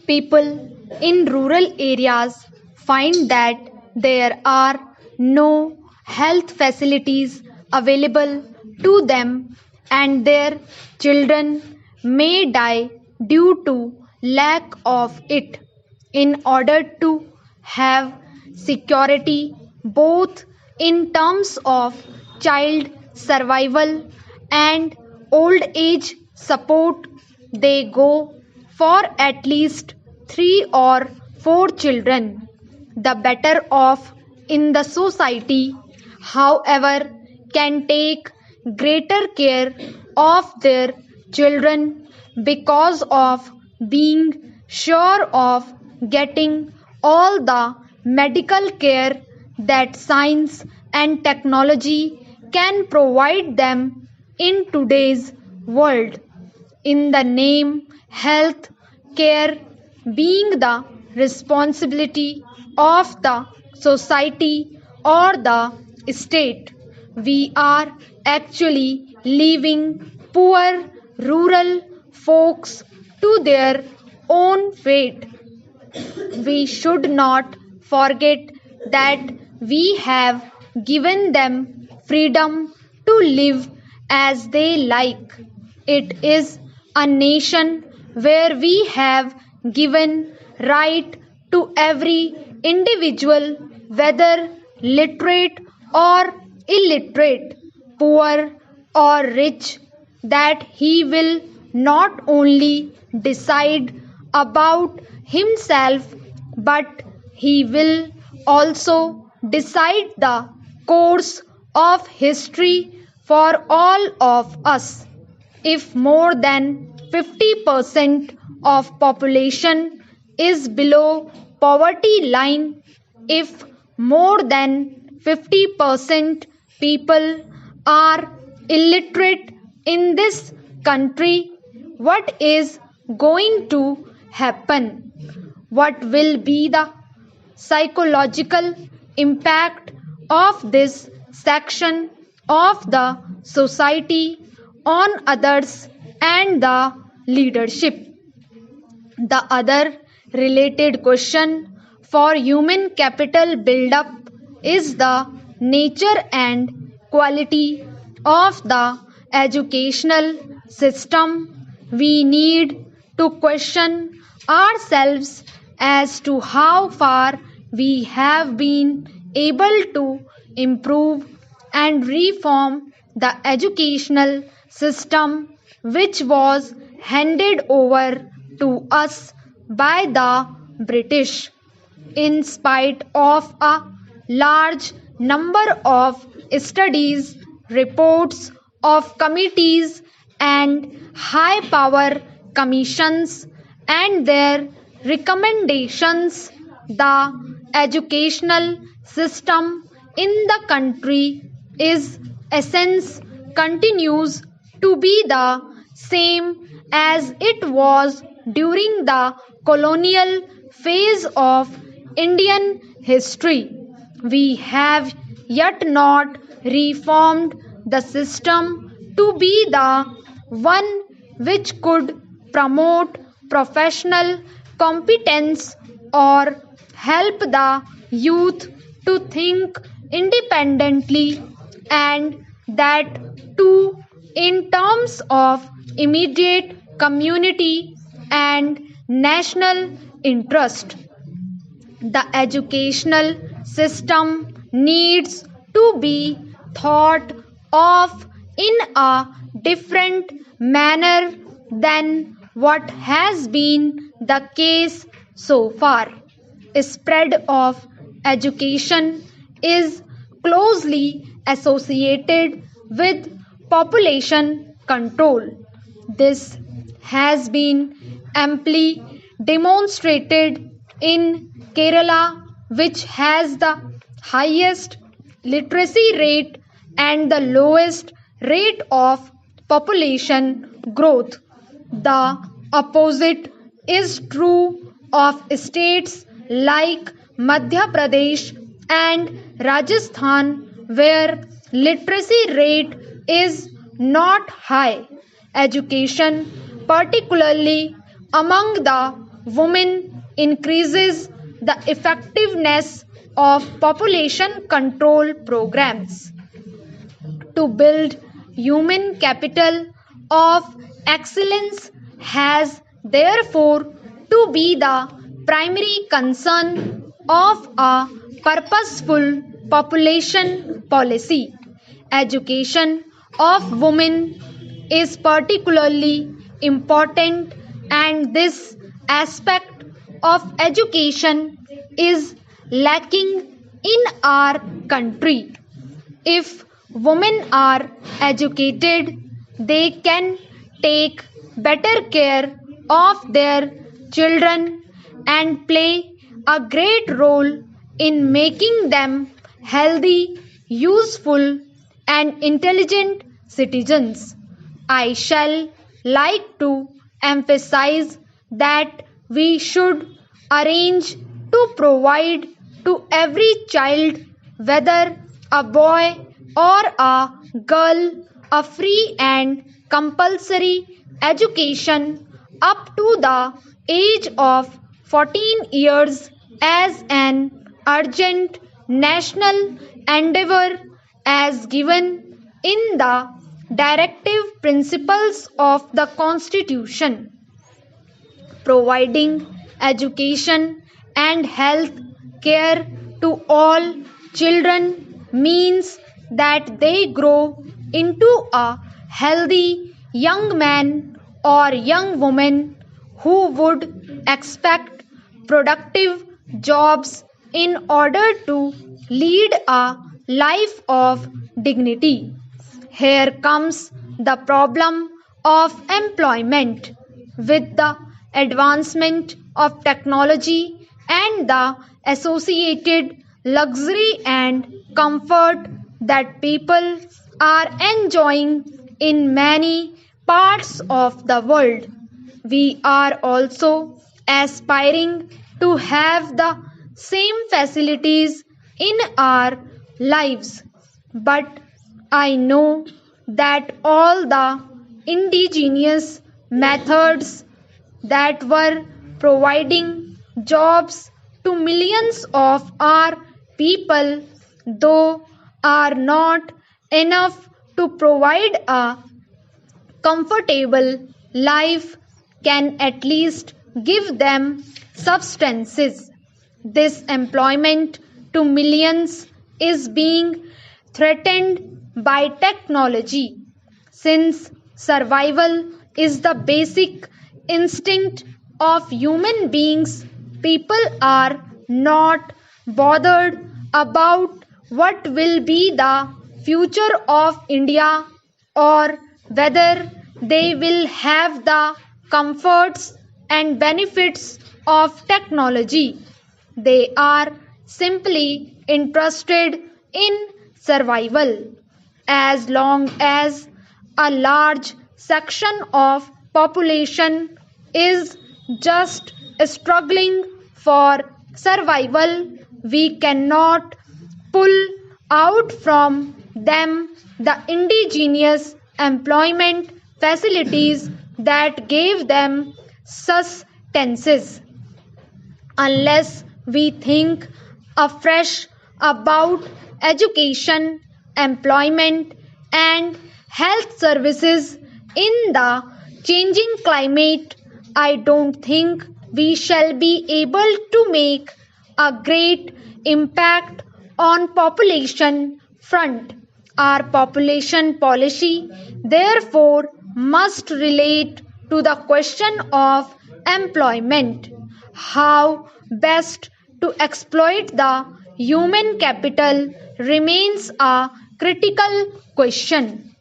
People in rural areas find that there are no health facilities available to them and their children may die due to lack of it. In order to have security both in terms of child survival and old age support, they go for at least 3 or 4 children. The better off in the society, however, can take greater care of their children because of being sure of getting all the medical care that science and technology can provide them in today's world. In the name health care being the responsibility of the society or the state, we are actually leaving poor rural folks to their own fate. We should not forget that we have given them freedom to live as they like. It is a nation where we have given right to every individual, whether literate or illiterate, poor or rich, that he will not only decide about himself but he will also decide the course of history for all of us. If more than 50% of population is below poverty line, if more than 50% people are illiterate in this country, what is going to happen? What will be the psychological impact of this section of the society on others and the leadership? The other related question for human capital build-up is the nature and quality of the educational system. We need to question ourselves as to how far we have been able to improve and reform the educational system which was handed over to us by the British. In spite of a large number of studies, reports of committees and high power commissions and their recommendations, the educational system in the country is essence continues to be the same as it was during the colonial phase of Indian history. We have yet not reformed the system to be the one which could promote professional competence or help the youth to think independently, and that too in terms of immediate community and national interest. The educational system needs to be thought of in a different manner than what has been the case so far. Spread of education is closely associated with population control. This has been amply demonstrated in Kerala, which has the highest literacy rate and the lowest rate of population growth. The opposite is true of states like Madhya Pradesh and Rajasthan, where literacy rate is not high. Education, particularly among the women increases the effectiveness of population control programs. To build human capital of excellence has therefore to be the primary concern of a purposeful population policy. Education of women is particularly important, and this aspect of education is lacking in our country. If women are educated, they can take better care of their children and play a great role in making them healthy, useful, and intelligent citizens. I shall like to emphasize that we should arrange to provide to every child, whether a boy or a girl, a free and compulsory education up to the age of 14 years as an urgent national endeavor as given in the directive principles of the Constitution. Providing education and health care to all children means that they grow into a healthy young man or young woman who would expect productive jobs in order to lead a life of dignity. Here comes the problem of employment. With the advancement of technology and the associated luxury and comfort that people are enjoying in many parts of the world, we are also aspiring to have the same facilities in our lives. But I know that all the indigenous methods that were providing jobs to millions of our people, though are not enough to provide a comfortable life, can at least give them substances. This employment to millions is being threatened by technology. Since survival is the basic instinct of human beings, people are not bothered about what will be the future of India or whether they will have the comforts and benefits of technology. They are simply interested in survival. As long as a large section of population is just struggling for survival, we cannot pull out from them the indigenous employment facilities that gave them sustenance. Unless we think afresh about education, employment, and health services in the changing climate, I don't think we shall be able to make a great impact on population front. Our population policy therefore must relate to the question of employment. How best to exploit the human capital remains a critical question.